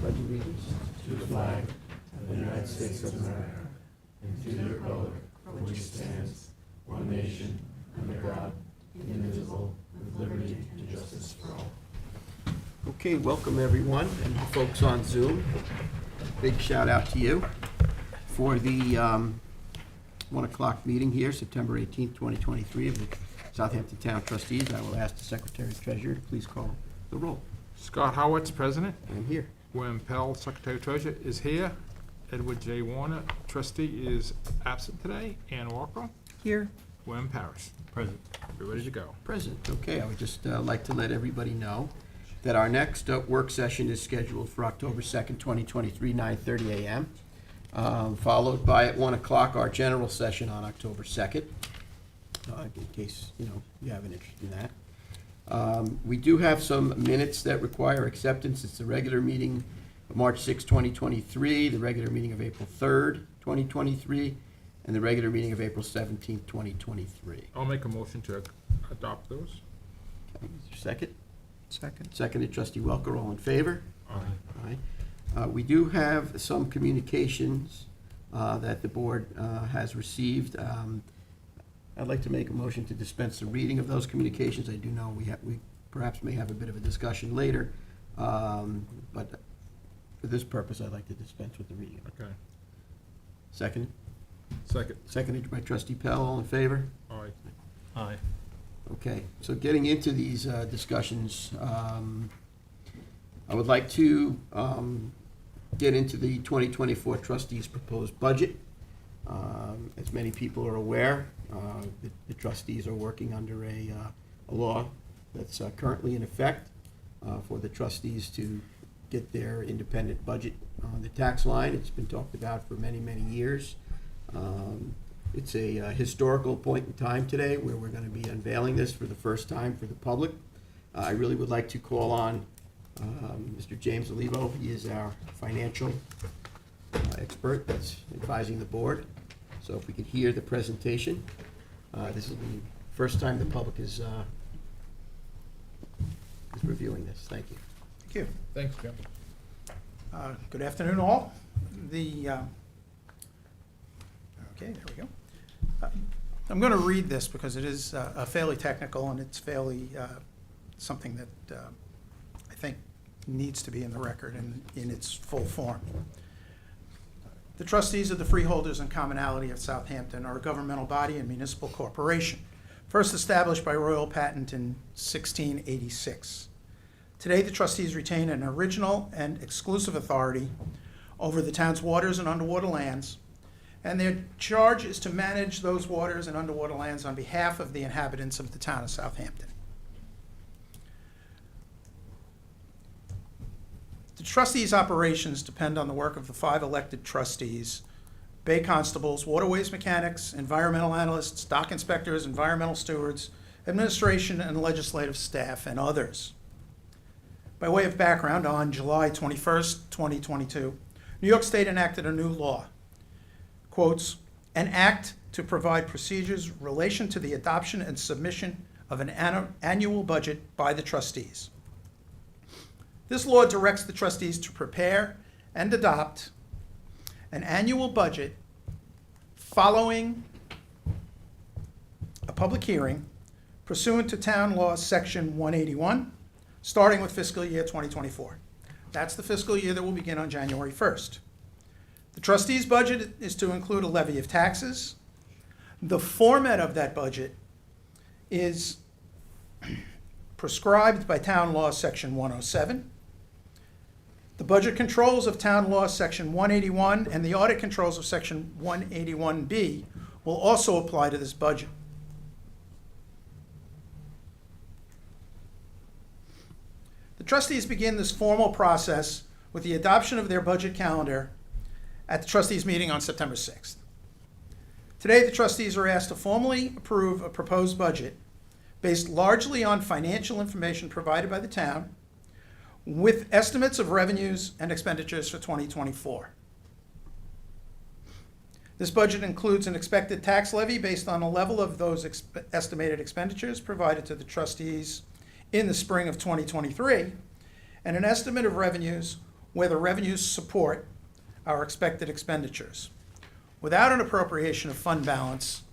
pledge allegiance to the flag of the United States of America and to the republic for which it stands, one nation, under God, indivisible, with liberty and justice for all. Okay, welcome everyone, and you folks on Zoom. Big shout out to you for the 1 o'clock meeting here, September 18th, 2023, of the Southampton Town Trustees. I will ask the Secretary Treasurer to please call the roll. Scott Howitz, President. I'm here. William Pell, Secretary Treasurer, is here. Edward J. Warner, Trustee, is absent today. Ann Walker. Here. William Parrish. Present. We're ready to go. Present. Okay, I would just like to let everybody know that our next work session is scheduled for October 2nd, 2023, 9:30 a.m., followed by at 1 o'clock our general session on October 2nd, in case you have an interest in that. We do have some minutes that require acceptance. It's the regular meeting of March 6, 2023, the regular meeting of April 3rd, 2023, and the regular meeting of April 17th, 2023. I'll make a motion to adopt those. Okay, is there a second? Second. Seconded, Trustee Welker. All in favor? Aye. Aye. We do have some communications that the board has received. I'd like to make a motion to dispense the reading of those communications. I do know we perhaps may have a bit of a discussion later, but for this purpose, I'd like to dispense with the reading. Okay. Second? Second. Seconded by Trustee Pell. All in favor? Aye. Aye. Okay, so getting into these discussions, I would like to get into the 2024 trustees' proposed budget. As many people are aware, the trustees are working under a law that's currently in effect for the trustees to get their independent budget on the tax line. It's been talked about for many, many years. It's a historical point in time today where we're going to be unveiling this for the first time for the public. I really would like to call on Mr. James Olivo. He is our financial expert that's advising the board. So if we could hear the presentation. This is the first time the public is reviewing this. Thank you. Thank you. Thanks, Jim. Good afternoon, all. Okay, there we go. I'm going to read this because it is fairly technical and it's fairly something that I think needs to be in the record in its full form. The trustees of the Freeholders and Commonalty of Southampton are a governmental body and municipal corporation, first established by royal patent in 1686. Today, the trustees retain an original and exclusive authority over the town's waters and underwater lands, and their charge is to manage those waters and underwater lands on behalf of the inhabitants of the town of Southampton. The trustees' operations depend on the work of the 5 elected trustees: bay constables, waterways mechanics, environmental analysts, dock inspectors, environmental stewards, administration and legislative staff, and others. By way of background, on July 21st, 2022, New York State enacted a new law, quotes, an act to provide procedures in relation to the adoption and submission of an annual budget by the trustees. This law directs the trustees to prepare and adopt an annual budget following a public hearing pursuant to Town Law Section 181, starting with fiscal year 2024. That's the fiscal year that will begin on January 1st. The trustees' budget is to include a levy of taxes. The format of that budget is prescribed by Town Law Section 107. The budget controls of Town Law Section 181 and the audit controls of Section 181B will also apply to this budget. The trustees begin this formal process with the adoption of their budget calendar at the trustees' meeting on September 6th. Today, the trustees are asked to formally approve a proposed budget based largely on financial information provided by the town, with estimates of revenues and expenditures for 2024. This budget includes an expected tax levy based on a level of those estimated expenditures provided to the trustees in the spring of 2023, and an estimate of revenues where the revenues support our expected expenditures, without an appropriation of fund balance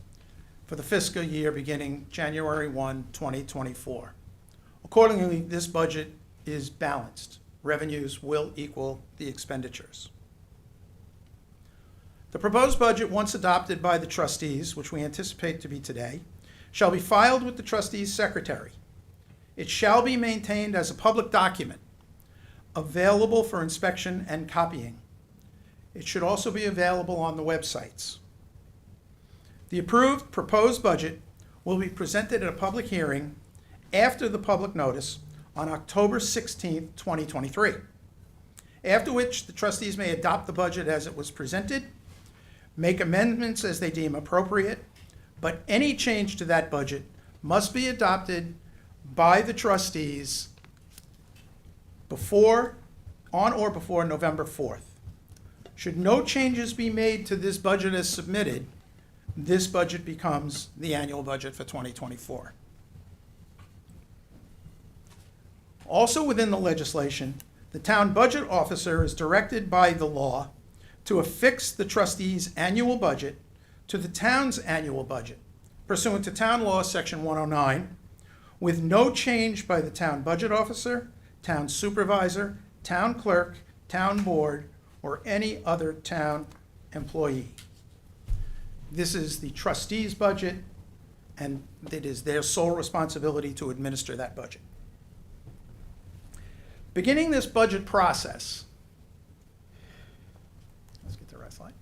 for the fiscal year beginning January 1, 2024. Accordingly, this budget is balanced. Revenues will equal the expenditures. The proposed budget, once adopted by the trustees, which we anticipate to be today, shall be filed with the trustees' secretary. It shall be maintained as a public document, available for inspection and copying. It should also be available on the websites. The approved proposed budget will be presented at a public hearing after the public notice on October 16, 2023, after which the trustees may adopt the budget as it was presented, make amendments as they deem appropriate, but any change to that budget must be adopted by the trustees on or before November 4th. Should no changes be made to this budget as submitted, this budget becomes the annual budget for 2024. Also within the legislation, the town budget officer is directed by the law to affix the trustees' annual budget to the town's annual budget, pursuant to Town Law, Section 109, with no change by the town budget officer, town supervisor, town clerk, town board, or any other town employee. This is the trustees' budget, and it is their sole responsibility to administer that budget. Beginning this budget process, let's get the right slide.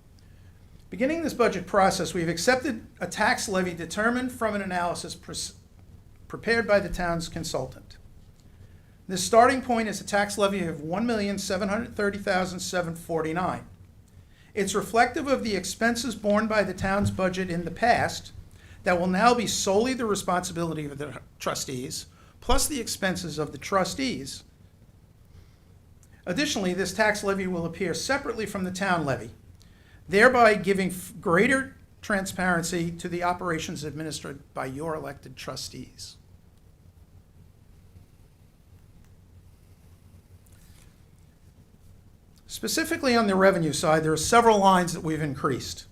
Beginning this budget process, we've accepted a tax levy determined from an analysis prepared by the town's consultant. This starting point is a tax levy of $1,730,749. It's reflective of the expenses borne by the town's budget in the past that will now be solely the responsibility of the trustees, plus the expenses of the trustees. Additionally, this tax levy will appear separately from the town levy, thereby giving greater transparency to the operations administered by your elected trustees. Specifically on the revenue side, there are several lines that we've increased.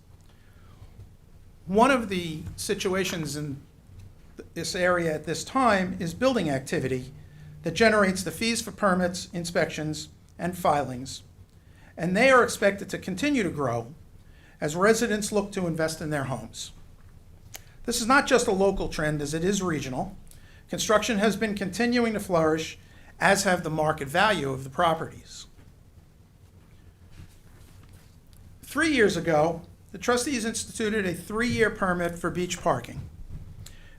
One of the situations in this area at this time is building activity that generates the fees for permits, inspections, and filings. And they are expected to continue to grow as residents look to invest in their homes. This is not just a local trend, as it is regional. Construction has been continuing to flourish, as have the market value of the properties. 3 years ago, the trustees instituted a 3-year permit for beach parking.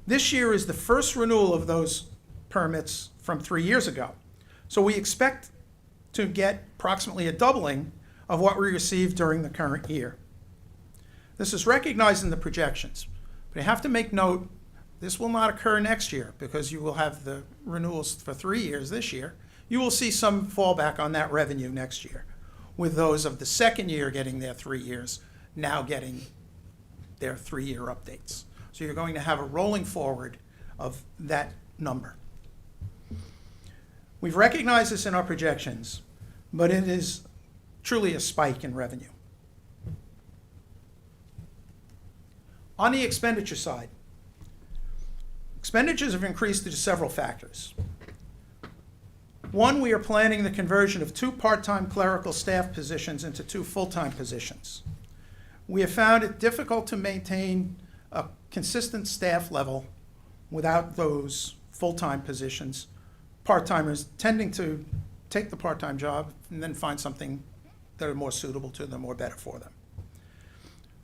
This year is the first renewal of those permits from 3 years ago. So we expect to get approximately a doubling of what we received during the current year. This is recognized in the projections, but you have to make note, this will not occur next year because you will have the renewals for 3 years this year. You will see some fallback on that revenue next year, with those of the second year getting their 3 years, now getting their 3-year updates. So you're going to have a rolling forward of that number. We've recognized this in our projections, but it is truly a spike in revenue. On the expenditure side, expenditures have increased due to several factors. One, we are planning the conversion of 2 part-time clerical staff positions into 2 full-time positions. We have found it difficult to maintain a consistent staff level without those full-time positions. Part-timers tending to take the part-time job and then find something that are more suitable to them or better for them.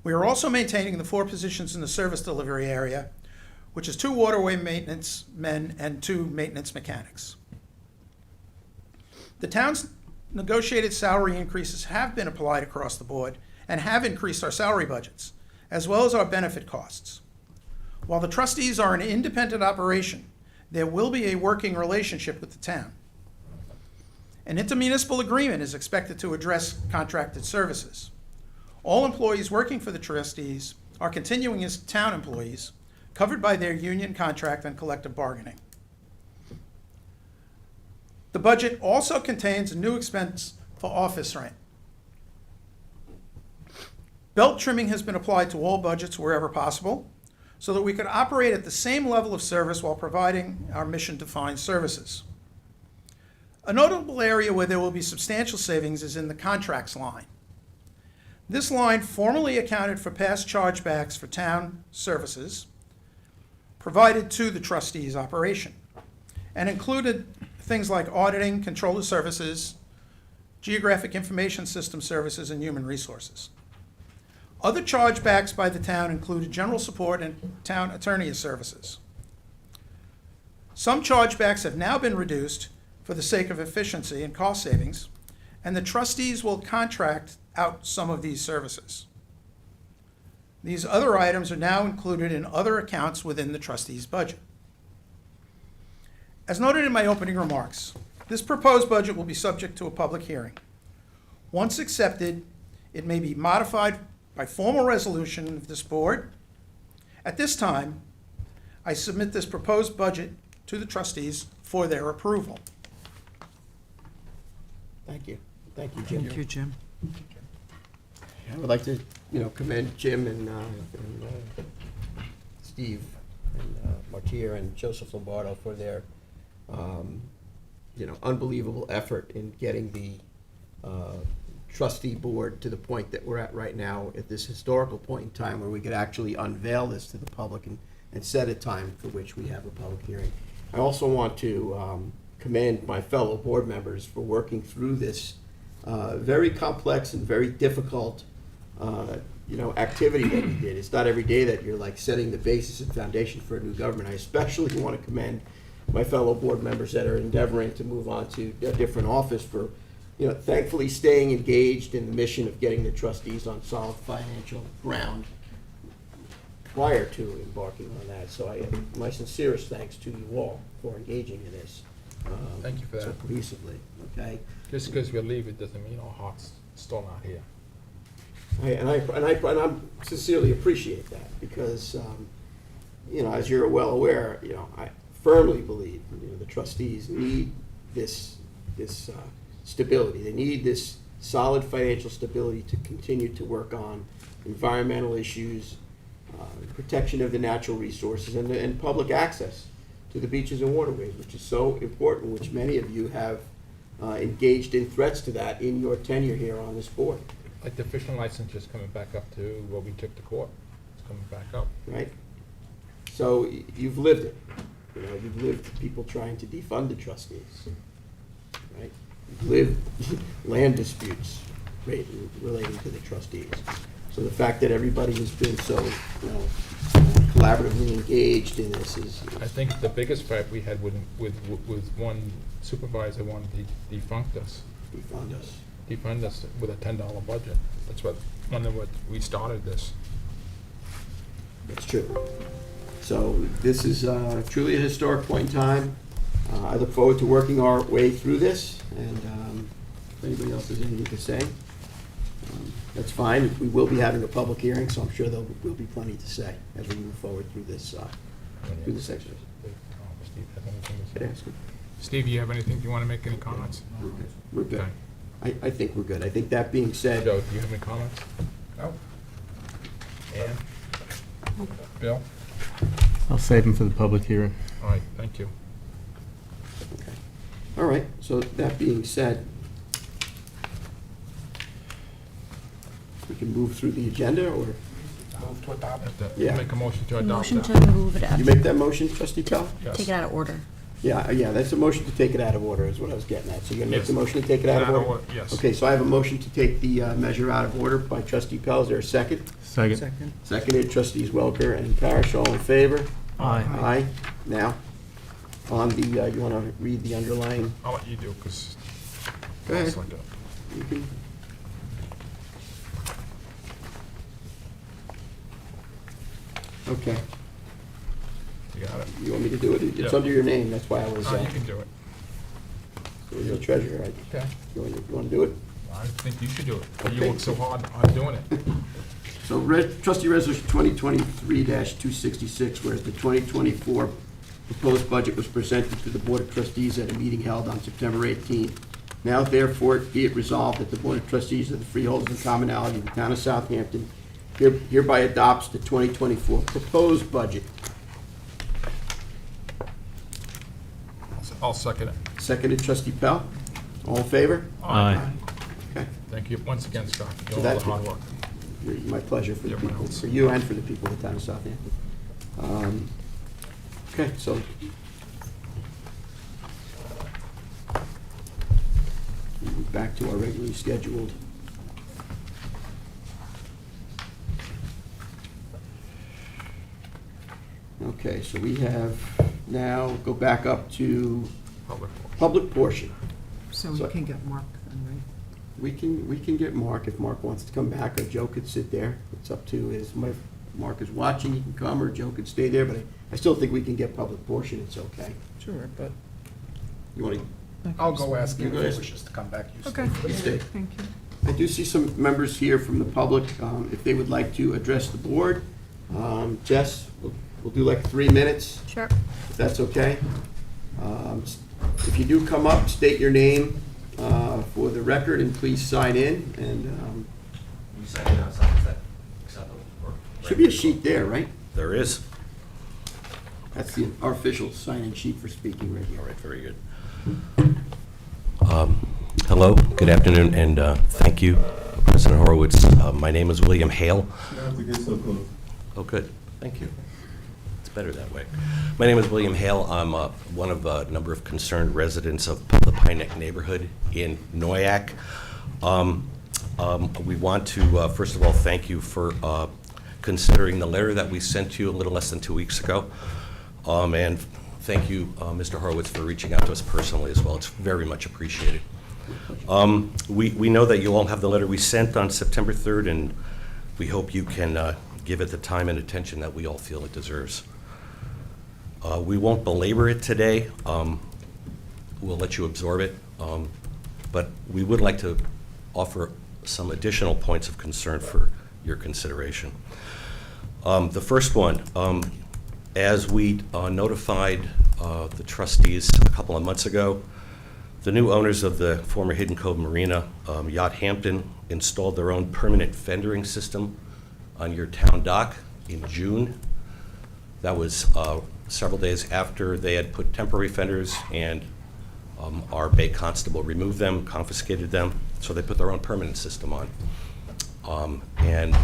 We are also maintaining the 4 positions in the service delivery area, which is 2 waterway maintenance men and 2 maintenance mechanics. The town's negotiated salary increases have been applied across the board and have increased our salary budgets, as well as our benefit costs. While the trustees are an independent operation, there will be a working relationship with the town. An intermunicipal agreement is expected to address contracted services. All employees working for the trustees are continuing as town employees, covered by their union contract and collective bargaining. The budget also contains a new expense for office rent. Belt trimming has been applied to all budgets wherever possible, so that we could operate at the same level of service while providing our mission-defined services. A notable area where there will be substantial savings is in the contracts line. This line formerly accounted for past chargebacks for town services provided to the trustees' operation, and included things like auditing, controller services, geographic information system services, and human resources. Other chargebacks by the town included general support and town attorney services. Some chargebacks have now been reduced for the sake of efficiency and cost savings, and the trustees will contract out some of these services. These other items are now included in other accounts within the trustees' budget. As noted in my opening remarks, this proposed budget will be subject to a public hearing. Once accepted, it may be modified by formal resolution of this board. At this time, I submit this proposed budget to the trustees for their approval. Thank you. Thank you, Jim. Thank you, Jim. I would like to, commend Jim and Steve and Martia and Joseph Lombardo for their, unbelievable effort in getting the trustee board to the point that we're at right now, at this historical point in time where we could actually unveil this to the public and set a time for which we have a public hearing. I also want to commend my fellow board members for working through this very complex and very difficult activity that we did. It's not every day that you're like setting the basis and foundation for a new government. I especially want to commend my fellow board members that are endeavoring to move on to a different office for, thankfully staying engaged in the mission of getting the trustees on solid financial ground prior to embarking on that. So my sincerest thanks to you all for engaging in this. Thank you for so that. cohesively, okay? Just because we leave, it doesn't mean our heart's still not here. And I sincerely appreciate that because, as you're well aware, I firmly believe the trustees need this stability. They need this solid financial stability to continue to work on environmental issues, protection of the natural resources, and public access to the beaches and waterways, which is so important, which many of you have engaged in threats to that in your tenure here on this board. Like the fishing license just coming back up to what we took to court. It's coming back up. Right? So you've lived it. You've lived people trying to defund the trustees. Right? You've lived land disputes relating to the trustees. So the fact that everybody has been so, collaboratively engaged in this is. I think the biggest fight we had with one supervisor wanted to defund us with a $10 budget. That's what we started this. That's true. So this is truly a historic point in time. I look forward to working our way through this, and if anybody else has anything to say, that's fine. We will be having a public hearing, so I'm sure there will be plenty to say as we move forward through this exercise. Steve, have anything to Could say? I ask him? Steve, you have anything, you want to make any comments? We're good. Okay. I think we're good. I think that being said, Joe, do you have any comments? No. Ann? Bill? I'll save them for the public hearing. All right, thank you. okay. All right, so that being said, we can move through the agenda, or Move to adopt. Yeah. Make a motion to adopt Motion that. to move it up, you make that motion, trustee Pell? Yes. take it out of order. Yeah, that's a motion to take it out of order is what I was getting at. So you're gonna make Yes. the motion to take it out of order? Yes. Okay, so I have a motion to take the measure out of order by trustee Pell. Is there a second? Second. Seconded, trustees Welker and Parrish, all in favor? Aye. Aye. Now, on the, you want to read the underlying? I'll let you do, because. Go ahead. You can. Okay, You got it. you want me to do it? It's Yeah. under your name, that's why I was, You can do it. you're the treasurer, right? Okay. You want to do it? I think you should do it. You Okay. worked so hard on doing it. So trustee resolution 2023-266, whereas the 2024 proposed budget was presented to the Board of Trustees at a meeting held on September 18th, Now therefore be it resolved that the Board of Trustees of the Freeholders and Commonalty of the Town of Southampton hereby adopts the 2024 proposed budget. I'll second it. Seconded, Trustee Pell. All in favor? Aye. Okay. Thank you once again, Scott, for So doing all that's the hard work. my pleasure for the Everyone people, else. for you and for the people of the Town of Southampton. Okay, so back to our regularly scheduled. Okay, so we have now, go back up to Public work. public portion. So we So- can get Mark then, right? We can get Mark, if Mark wants to come back, or Joe could sit there. It's up to his, Mark is watching, he can come, or Joe could stay there, but I still think we can get public portion, it's okay. Sure, but. You want I'll go ask You him go if ask. he wishes to come back. You Okay, stay. to stay? thank you. I do see some members here from the public, if they would like to address the board. Jess, we'll do like 3 minutes, Sure. if that's okay. If you do come up, state your name for the record, and please sign in, and You sign it outside, is that acceptable? Or- should be a sheet there, right? There is. That's our official sign-in sheet for speaking right here. All right, very good. Hello, good afternoon, and thank you, President Horowitz. My name is William Hale. You have to get so close. Oh, good, thank you. It's better that way. My name is William Hale. I'm one of a number of concerned residents of the Pine Neck neighborhood in Noyak. We want to, first of all, thank you for considering the letter that we sent you a little less than 2 weeks ago. And thank you, Mr. Horowitz, for reaching out to us personally as well. It's very much appreciated. We know that you all have the letter we sent on September 3rd, and we hope you can give it the time and attention that we all feel it deserves. We won't belabor it today. We'll let you absorb it. But we would like to offer some additional points of concern for your consideration. The first one, as we notified the trustees a couple of months ago, the new owners of the former Hidden Cove Marina, Yacht Hampton, installed their own permanent fendering system on your town dock in June. That was several days after they had put temporary fenders, and our Bay Constable removed them, confiscated them, so they put their own permanent system on. And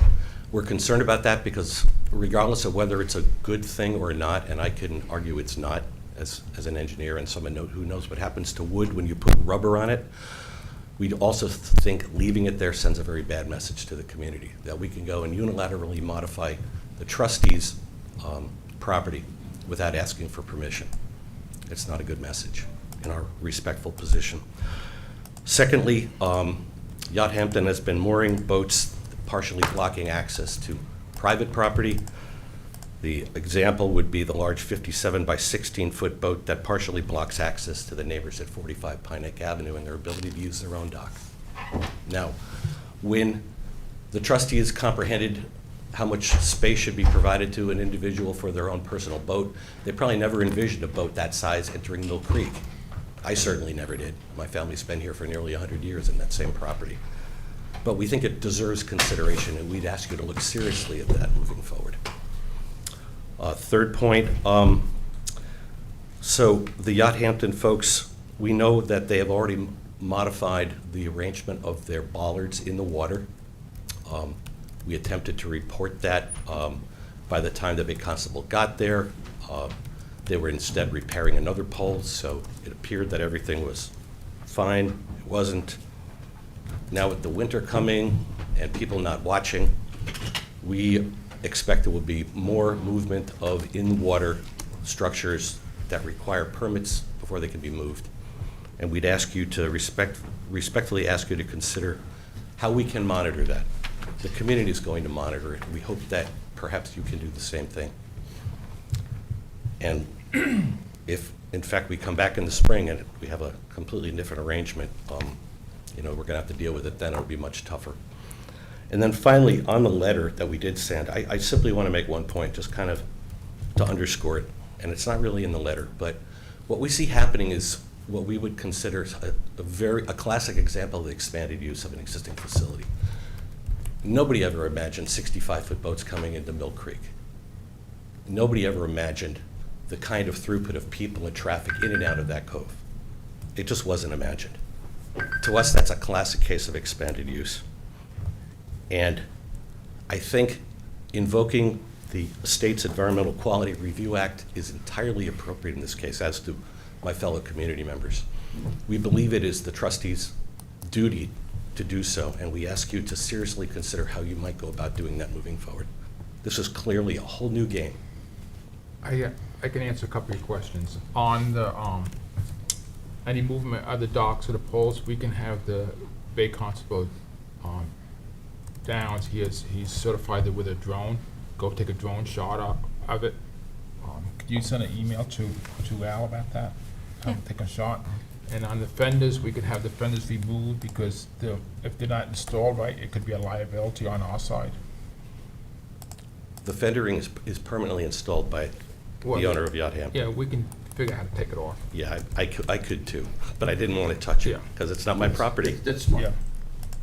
we're concerned about that because regardless of whether it's a good thing or not, and I can argue it's not as an engineer and someone who knows what happens to wood when you put rubber on it, we also think leaving it there sends a very bad message to the community, that we can go and unilaterally modify the trustees' property without asking for permission. It's not a good message in our respectful position. Secondly, Yacht Hampton has been mooring boats partially blocking access to private property. The example would be the large 57 by 16-foot boat that partially blocks access to the neighbors at 45 Pine Neck Avenue and their ability to use their own dock. Now, when the trustees comprehended how much space should be provided to an individual for their own personal boat, they probably never envisioned a boat that size entering Mill Creek. I certainly never did. My family's been here for nearly 100 years in that same property. But we think it deserves consideration, and we'd ask you to look seriously at that moving forward. Third point, so the Yacht Hampton folks, we know that they have already modified the arrangement of their bollards in the water. We attempted to report that. By the time the Bay Constable got there, they were instead repairing another pole, so it appeared that everything was fine. It wasn't. Now with the winter coming and people not watching, we expect there will be more movement of in-water structures that require permits before they can be moved. And we'd ask you to respectfully ask you to consider how we can monitor that. The community is going to monitor it. We hope that perhaps you can do the same thing. And if, in fact, we come back in the spring and we have a completely different arrangement, we're going to have to deal with it then. It'll be much tougher. And then finally, on the letter that we did send, I simply want to make one point, just kind of to underscore it. And it's not really in the letter, but what we see happening is what we would consider a classic example of the expanded use of an existing facility. Nobody ever imagined 65-foot boats coming into Mill Creek. Nobody ever imagined the kind of throughput of people and traffic in and out of that cove. It just wasn't imagined. To us, that's a classic case of expanded use. And I think invoking the State's Environmental Quality Review Act is entirely appropriate in this case, as do my fellow community members. We believe it is the trustees' duty to do so, and we ask you to seriously consider how you might go about doing that moving forward. This is clearly a whole new game. I can answer a couple of your questions. On the, any movement of the docks or the poles, we can have the Bay Constable, Downs, he's certified with a drone, go take a drone shot of it. Could you send an email to Al about that? Have him take a shot? And on the fenders, we could have the fenders removed because if they're not installed right, it could be a liability on our side. The fendering is permanently installed by Well, the owner of Yacht Hampton. Yeah, we can figure out how to take it off. Yeah, I could too, but I didn't want to touch it Yeah. because it's not my property. That's smart. Yeah.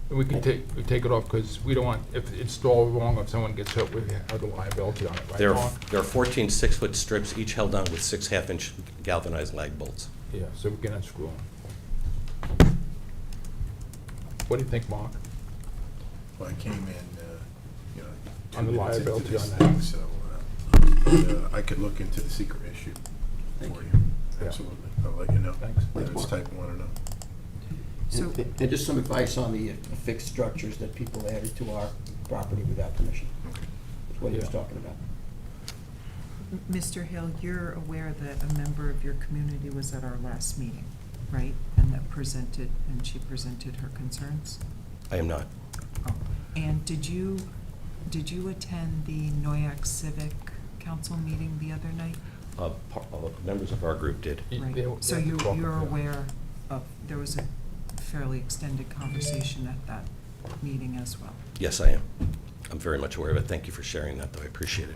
And we can take it off because we don't want, if it's installed wrong, if someone gets hurt, we have the liability on it, right? There Mark? are 14 6-foot strips, each held on with 6 half-inch galvanized lag bolts. Yeah, so we can unscrew them. What do you think, Mark? Well, I came in, On the 2 minutes into liability this on that. thing, so I could look into the secret issue Thank for you. you. Yeah. Absolutely. I'll let you know. Thanks. Whether it's type 1 or not. So- And just some advice on the fixed structures that people added to our property without permission. That's what he was Yeah. talking about. Mr. Hill, you're aware that a member of your community was at our last meeting, right? And she presented her concerns? I am not. Oh. And did you attend the Noyak Civic Council meeting the other night? Members of our group did. Right. So you're aware of, there was a fairly extended conversation at that meeting as well? Yes, I am. I'm very much aware of it. Thank you for sharing that, though. I appreciate it.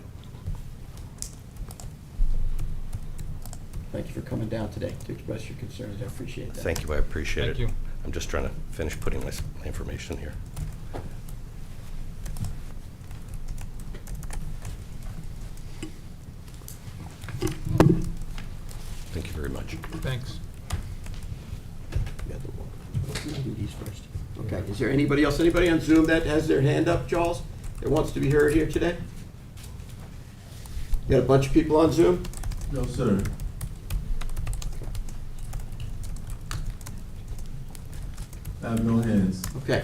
Thank you for coming down today to express your concerns. I appreciate that. Thank you. I appreciate it. Thank you. I'm just trying to finish putting my information here. Thank you very much. Thanks. You got the one. We'll do these first. Okay, is there anybody else, anybody on Zoom that has their hand up, Charles, that wants to be heard here today? You got a bunch of people on Zoom? No, sir. I have no hands. Okay.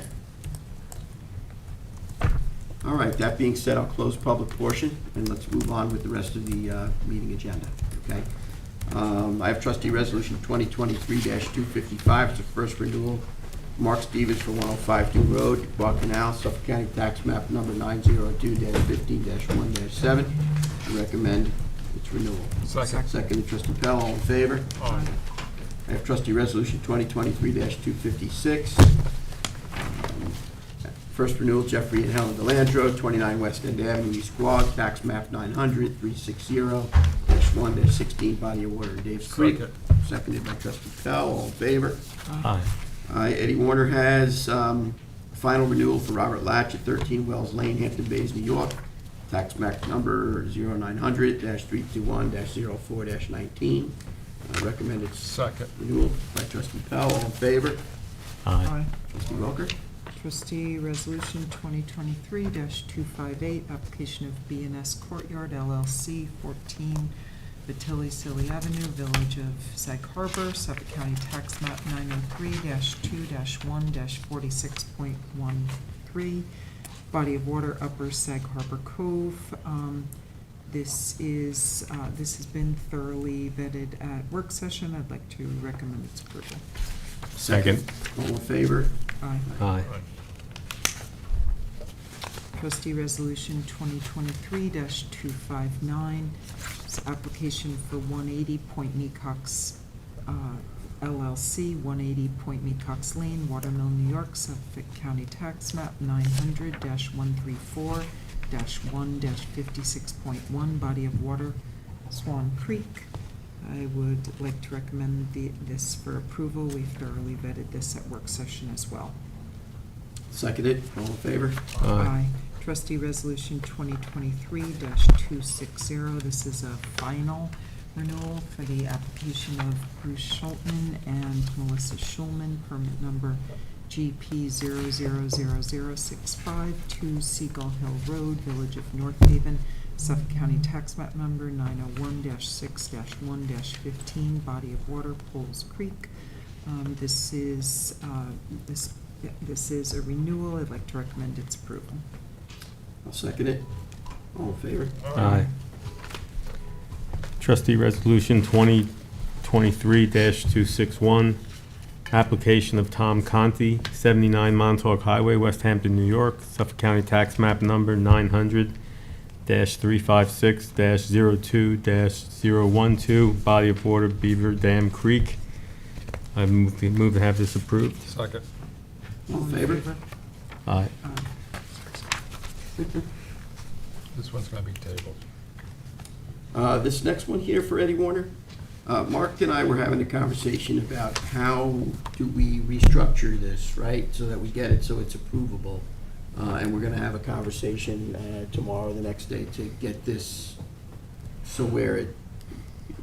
All right, that being said, I'll close public portion, and let's move on with the rest of the meeting agenda, okay? I have trustee resolution 2023-255, it's a first renewal. Mark Stevens for 105 New Road, Quad Canal, Suffolk County Tax Map Number 902-15-1-7. I recommend its renewal. Second. Second, trustee Pell, all in favor? Aye. I have trustee resolution 2023-256. First renewal, Jeffrey and Helen Delandro, 29 West End Avenue, East Quogue, tax map 900-360-1-16, body of water in Dave's Creek. Second. Seconded by trustee Pell, all in favor? Aye. Eddie Warner has final renewal for Robert Latch at 13 Wells Lane, Hampton Bays, New York. Tax map number 0900-321-04-19. Recommended Second. renewal by trustee Pell, all in favor? Aye. Trustee Welker? Trustee Resolution 2023-258, application of B&S Courtyard LLC, 14 Vitili Avenue, Village of Sag Harbor, Suffolk County Tax Map 903-2-1-46.13, body of water, Upper Sag Harbor Cove. This has been thoroughly vetted at work session. I'd like to recommend its approval. Second. All in favor? Aye. Aye. Trustee Resolution 2023-259, it's application for 180 Point Mecox LLC, 180 Point Mecox Lane, Watermill, New York, Suffolk County Tax Map 900-134-1-56.1, body of water, Swan Creek. I would like to recommend this for approval. We thoroughly vetted this at work session as well. Seconded, all in favor? Aye. Trustee Resolution 2023-260. This is a final renewal for the application of Bruce Schultman and Melissa Schulman, permit number GP 000065, 2 Seagull Hill Road, Village of North Haven, Suffolk County Tax Map Number 901-6-1-15, body of water, Poles Creek. This is a renewal. I'd like to recommend its approval. I'll second it. All in favor? Aye. Trustee Resolution 2023-261, application of Tom Conti, 79 Montauk Highway, West Hampton, New York, Suffolk County Tax Map Number 900-356-02-012, body of water, Beaver Dam Creek. I move to have this approved. Second. All in favor? Aye. This one's gonna be tabled. This next one here for Eddie Warner. Mark and I were having a conversation about how do we restructure this, right? So that we get it so it's approvable. And we're gonna have a conversation tomorrow, or the next day, to get this so where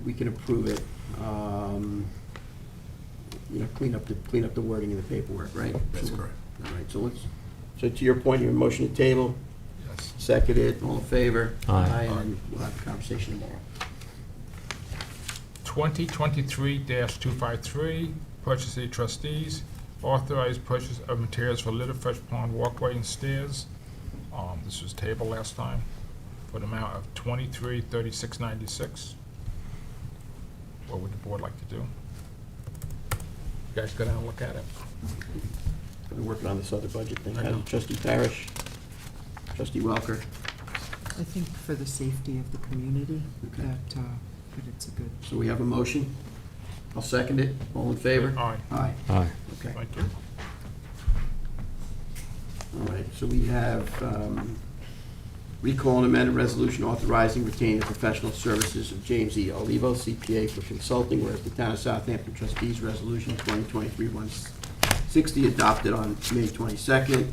we can approve it. Clean up the wording in the paperwork, right? That's correct. All right, so so to your point, your motion to table, Yes. seconded, all in favor? Aye. And we'll have a conversation tomorrow. 2023-253, purchase of the trustees, authorized purchase of materials for Little Fresh Pond walkway and stairs. This was tabled last time for the amount of $23,3696. What would the board like to do? You guys go down and look at it. Been working on this other budget thing. I know. Trustee Parish, Trustee Welker. I think for the safety of the community, Okay. that it's a good. So we have a motion. I'll second it. All in favor? Aye. Aye. Aye. Okay. Thank you. All right, so we have recall and amended resolution authorizing retaining the professional services of James E. Olivo, CPA for consulting, whereas the Town of Southampton trustees resolution 2023-160 adopted on May 22nd.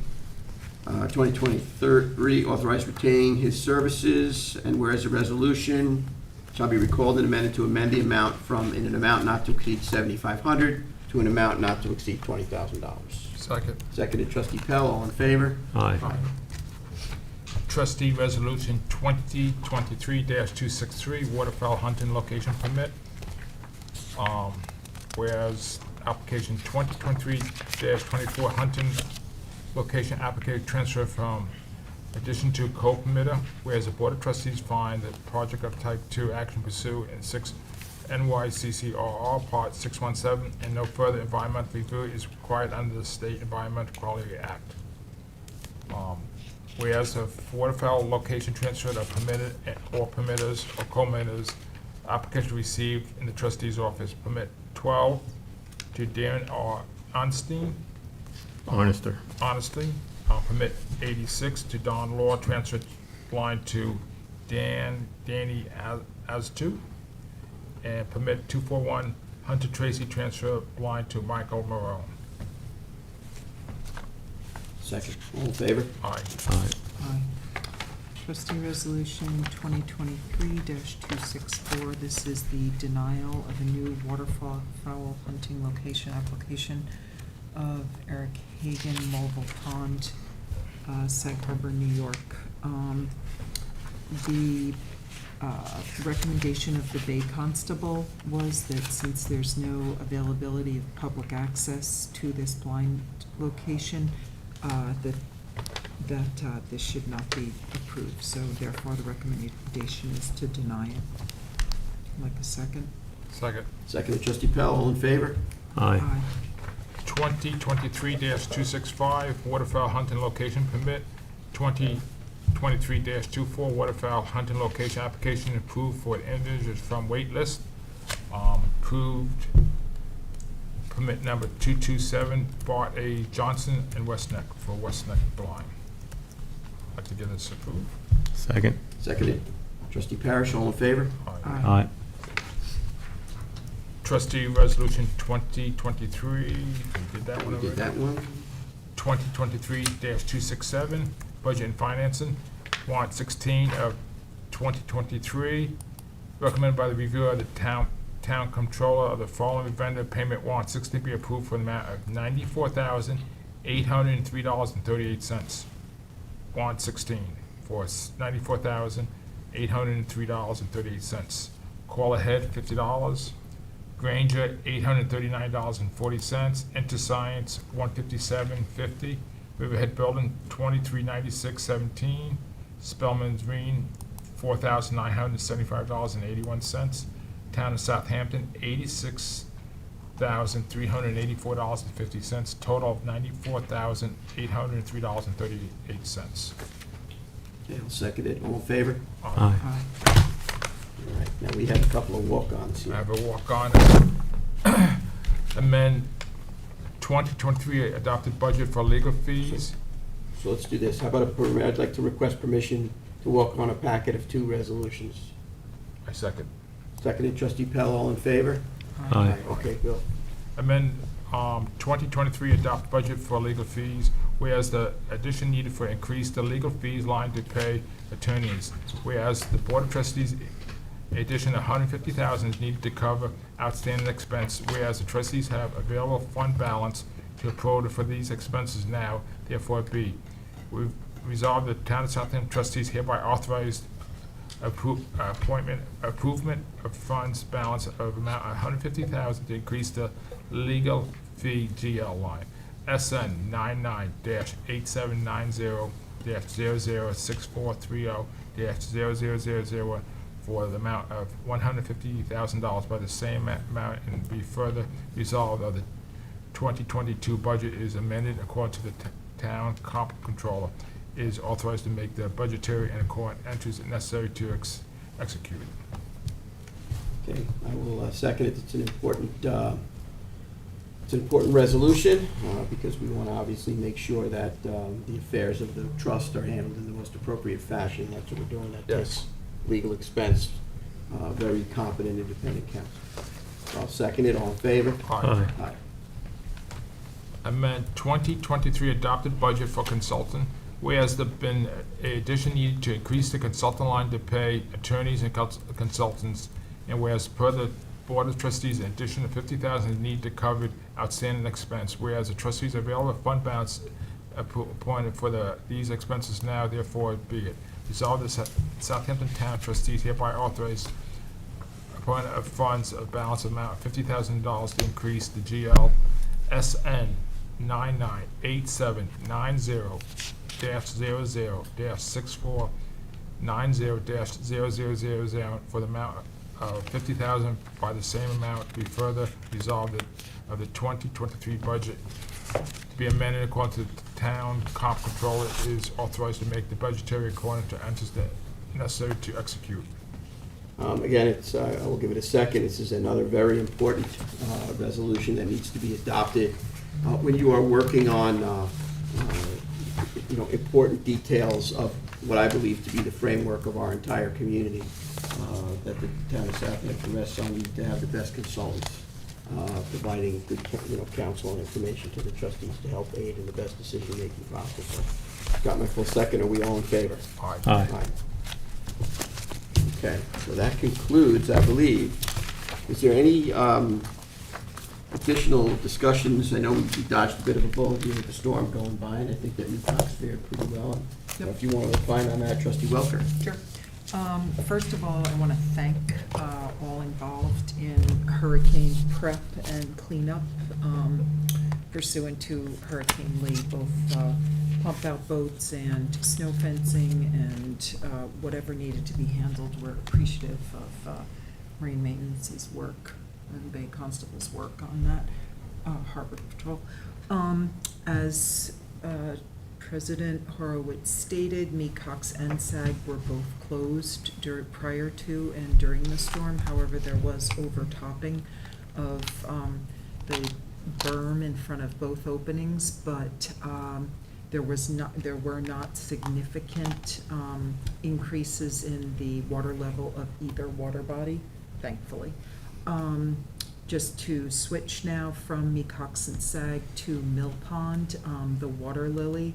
2023 authorized retaining his services, and whereas the resolution shall be recalled and amended to amend the amount from in an amount not to exceed $7,500 to an amount not to exceed $20,000. Second. Seconded, Trustee Pell, all in favor? Aye. Trustee Resolution 2023-263, waterfowl hunting location permit. Whereas application 2023-24, hunting location application transfer from addition to co-permitter, whereas the Board of Trustees find that project of type 2 action pursued in 6 NYCCRR Part 617 and no further environmental review is required under the State Environmental Quality Act. Whereas the waterfowl location transfer are permitted or permitters or co-permitters, application received in the trustee's office. Permit 12 to Darren R. Onstein, Arnister. honestly. Permit 86 to Don Law, transfer line to Danny As2. And permit 241 Hunter Tracy, transfer line to Michael Morone. Second. All in favor? Aye. Aye. Aye. Trustee Resolution 2023-264, this is the denial of a new waterfowl hunting location application of Eric Hagan, Mulville Pond, Sag Harbor, New York. The recommendation of the Bay Constable was that since there's no availability of public access to this blind location, that this should not be approved. So therefore, the recommendation is to deny it. Like a second? Second. Seconded, Trustee Pell, all in favor? Aye. 2023-265, waterfowl hunting location permit. 2023-24, waterfowl hunting location application approved for individuals from wait list. Approved permit number 227, Bart A. Johnson in West Neck for West Neck Blind. I'd like to get this approved. Second. Seconded, Trustee Parish, all in favor? Aye. Aye. Aye. Trustee Resolution 2023, we did that one We did already. that one. 2023-267, Budget and Financing, warrant 16 of 2023, recommended by the review of the town controller of the following vendor payment warrant 16 be approved for the amount of $94,803.38. Warrant 16 for $94,803.38. Call Ahead, $50. Granger, $839.40. InterScience, $157.50. Riverhead Building, $2396.17. Spellman's Green, $4,975.81. Town of Southampton, $86,384.50. Total of $94,803.38. Okay, I'll second it. All in favor? Aye. All right, now we have a couple of walk-ons I here. have a walk-on. Amend 2023 adopted budget for legal fees. So let's do this. How about I'd like to request permission to walk on a packet of 2 resolutions. I second. Seconded, trustee Pell, all in favor? Aye. Okay, Bill. Amend 2023 adopt budget for legal fees, whereas the addition needed for increase the legal fees line to pay attorneys, whereas the Board of Trustees addition of $150,000 is needed to cover outstanding expense, whereas the trustees have available fund balance to approve for these expenses now, therefore be. We've resolved the Town of Southampton trustees hereby authorized improvement of funds balance of amount $150,000 to increase the legal fee GL line. SN 99-879-006430-0000 for the amount of $150,000 by the same amount, and be further resolved of the 2022 budget is amended according to the town comp controller is authorized to make the budgetary and account entries necessary to execute it. Okay, I will second it. It's an important resolution, because we want to obviously make sure that the affairs of the trust are handled in the most appropriate fashion. That's what we're doing. That takes legal expense, very competent independent counsel. So I'll second it. All in favor? Aye. Aye. Amend 2023 adopted budget for consultant, whereas there been an addition needed to increase the consultant line to pay attorneys and consultants, and whereas per the Board of Trustees, an addition of $50,000 is needed to cover outstanding expense, whereas the trustees available fund balance appointed for these expenses now, therefore be it. Resolved, the Southampton Town trustees hereby authorize appointment of funds of balance amount of $50,000 to increase the GL SN 99-8790-00-6490-0000 for the amount of $50,000 by the same amount be further resolved of the 2023 budget to be amended according to the town comp controller is authorized to make the budgetary according to entries that necessary to execute. Again, I will give it a second. This is another very important resolution that needs to be adopted. When you are working on, important details of what I believe to be the framework of our entire community, that the town of Southampton rests on, you need to have the best consultants providing good, counsel and information to the trustees to help aid in the best decision-making process. So, got my full second. Are we all in favor? Aye. Aye. Okay, so that concludes, I believe. Is there any additional discussions? I know we dodged a bit of a bullet here with the storm going by, and I think that Newcox fared pretty well. Yep. If you want to refine on that, trustee Welker. Sure. First of all, I want to thank all involved in hurricane prep and cleanup pursuant to Hurricane Lee, both pump out boats and snow fencing and whatever needed to be handled. We're appreciative of Marine Maintenance's work and Bay Constable's work on that, Harbor Patrol. As President Horowitz stated, Mecox and SAG were both closed prior to and during the storm. However, there was overtopping of the berm in front of both openings, but there were not significant increases in the water level of either water body, thankfully. just to switch now from Mecoxen Sag to Mill Pond. The water lily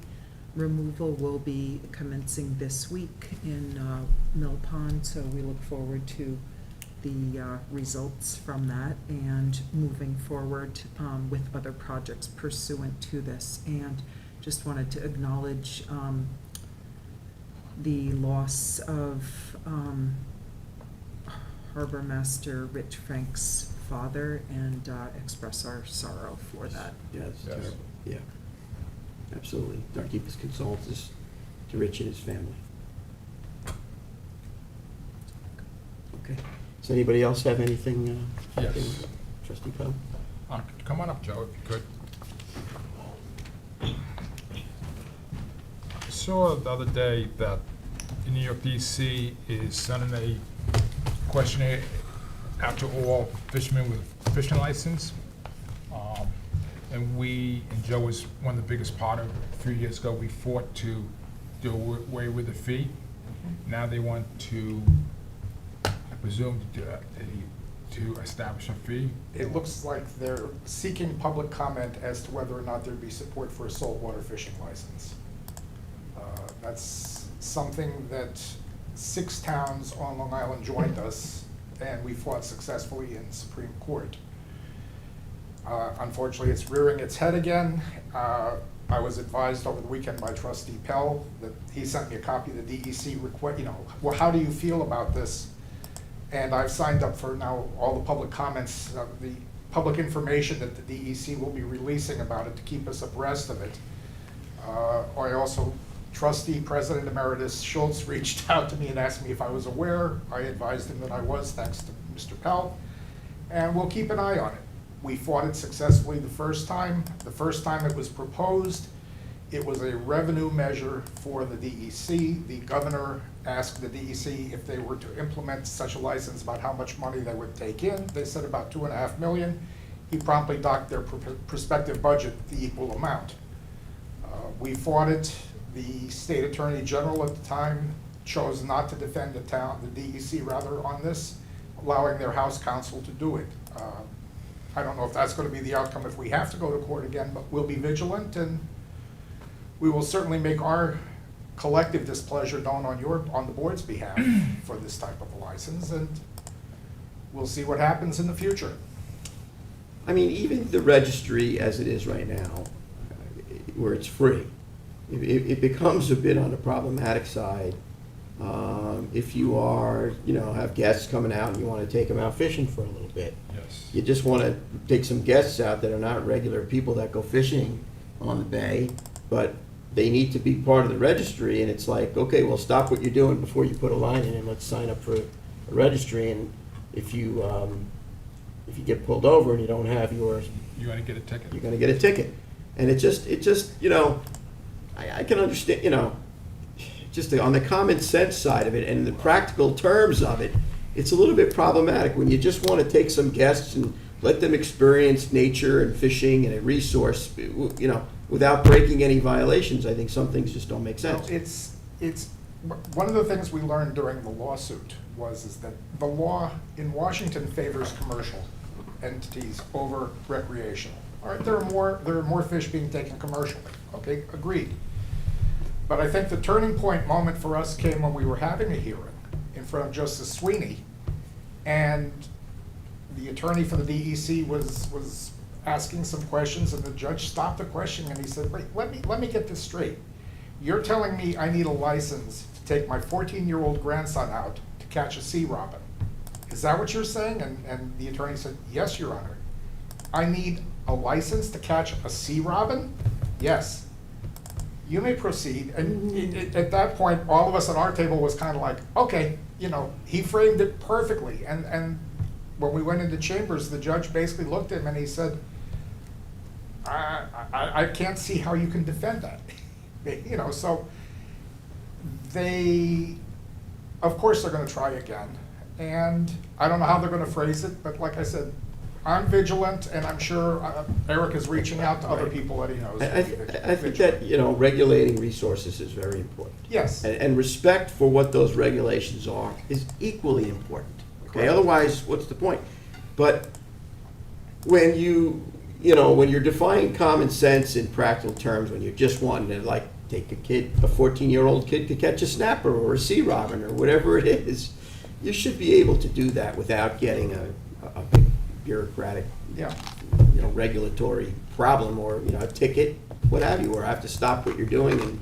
removal will be commencing this week in Mill Pond, so we look forward to the results from that and moving forward with other projects pursuant to this. And just wanted to acknowledge the loss of Harbor Master Rich Frank's father and express our sorrow for that. Yeah, it's Yes. terrible. Yeah, absolutely. Our deepest condolences to Rich and his family. Okay. Does anybody else have anything? Yes. Trustee Pell? Come on up, Joe, if you could. I saw the other day that the New York DC is sending a questionnaire out to all fishermen with fishing license. And Joe was one of the biggest part of it. A few years ago, we fought to do away with the fee. Now they want to, I presume, to establish a fee. It looks like they're seeking public comment as to whether or not there'd be support for a saltwater fishing license. That's something that 6 towns on Long Island joined us, and we fought successfully in Supreme Court. Unfortunately, it's rearing its head again. I was advised over the weekend by Trustee Pell that he sent me a copy of the DEC request, well, how do you feel about this? And I've signed up for now all the public comments, the public information that the DEC will be releasing about it to keep us abreast of it. I also, Trustee President Emeritus Schultz reached out to me and asked me if I was aware. I advised him that I was, thanks to Mr. Pell, and we'll keep an eye on it. We fought it successfully the first time. The first time it was proposed, it was a revenue measure for the DEC. The governor asked the DEC if they were to implement such a license about how much money they would take in. They said about $2.5 million. He promptly docked their prospective budget the equal amount. We fought it. The state attorney general at the time chose not to defend the DEC rather on this, allowing their House counsel to do it. I don't know if that's going to be the outcome if we have to go to court again, but we'll be vigilant, and we will certainly make our collective displeasure known on the board's behalf for this type of a license, and we'll see what happens in the future. I mean, even the registry as it is right now, where it's free, it becomes a bit on the problematic side. If you are, have guests coming out and you want to take them out fishing for a little bit. Yes. You just want to take some guests out that are not regular people that go fishing on the bay, but they need to be part of the registry, and it's like, okay, well, stop what you're doing before you put a line in and let's sign up for a registry. And if you get pulled over and you don't have yours, You're gonna get a ticket. you're gonna get a ticket. And it just, I can understand, just on the common sense side of it and the practical terms of it, it's a little bit problematic when you just want to take some guests and let them experience nature and fishing and a resource, without breaking any violations. I think some things just don't make sense. It's one of the things we learned during the lawsuit is that the law in Washington favors commercial entities over recreational. All right, there are more fish being taken commercially. Okay, agreed. But I think the turning point moment for us came when we were having a hearing in front of Justice Sweeney, and the attorney for the DEC was asking some questions, and the judge stopped the question and he said, wait, let me get this straight. You're telling me I need a license to take my 14-year-old grandson out to catch a sea robin. Is that what you're saying? And the attorney said, yes, Your Honor. I need a license to catch a sea robin? Yes. You may proceed. And at that point, all of us at our table was kind of like, okay, he framed it perfectly. And when we went into chambers, the judge basically looked at him and he said, I can't see how you can defend that. So they, of course, they're going to try again. And I don't know how they're going to phrase it, but like I said, I'm vigilant, and I'm sure Eric is reaching out to other people that he knows. I think that, regulating resources is very important. Yes. And respect for what those regulations are is equally important. Okay, Correct. otherwise, what's the point? But when when you're defining common sense in practical terms, when you're just wanting to, like, take a 14-year-old kid to catch a snapper or a sea robin or whatever it is, you should be able to do that without getting a big bureaucratic, Yeah. regulatory problem or, a ticket, what have you, or have to stop what you're doing and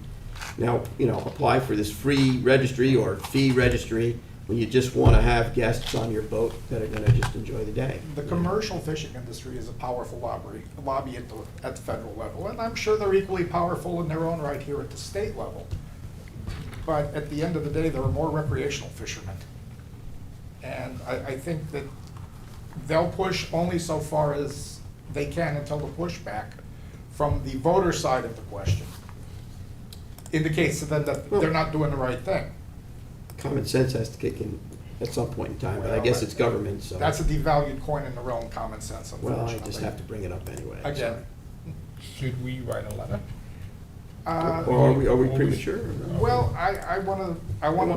now, apply for this free registry or fee registry when you just want to have guests on your boat that are going to just enjoy the day. The commercial fishing industry is a powerful lobby at the federal level, and I'm sure they're equally powerful in their own right here at the state level. But at the end of the day, there are more recreational fishermen. And I think that they'll push only so far as they can until the pushback from the voter side of the question indicates to them that they're not doing the right thing. Common sense has to kick in at some point in time, but I guess it's government, so. That's a devalued coin in the realm of common sense, Well, unfortunately. I just have to bring it up anyway. Again. Should we write a letter? Or are we premature? or no? Well, I wanted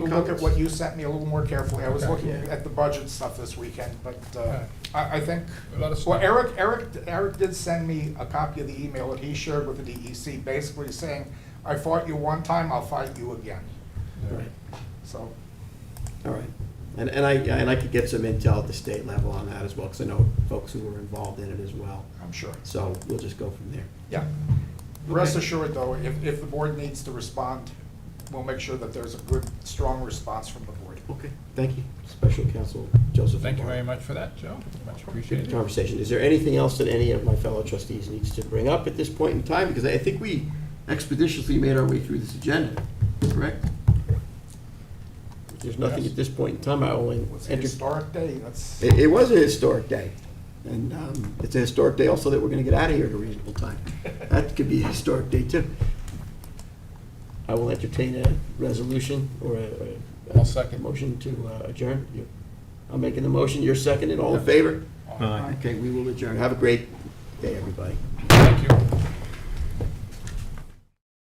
to look at what you sent me a little more carefully. I was Okay. looking Yeah. at the budget stuff this weekend, but Okay. I think, Let us well, know. Eric did send me a copy of the email that he shared with the DEC, basically saying, I fought you one time, I'll fight you again. Right. So, All right. And I could get some intel at the state level on that as well, because I know folks who were involved in it as well. I'm sure. So we'll just go from there. Yeah. Rest assured, though, if the board needs to respond, we'll make sure that there's a good, strong response from the board. Okay, thank you. Special Counsel Joseph. Thank you Barr. very much for that, Joe. Much Good appreciated. conversation. Is there anything else that any of my fellow trustees needs to bring up at this point in time? Because I think we expeditiously made our way through this agenda, correct? If there's nothing Yes. at this point in time, I will It was a historic day, that's, It was a historic day. And it's a historic day also that we're going to get out of here at a reasonable time. That could be a historic day, too. I will entertain a resolution or I'll second. motion to adjourn. I'm making the motion, you're seconding, all in favor? Okay, we will adjourn. Have a great day, everybody. Thank you.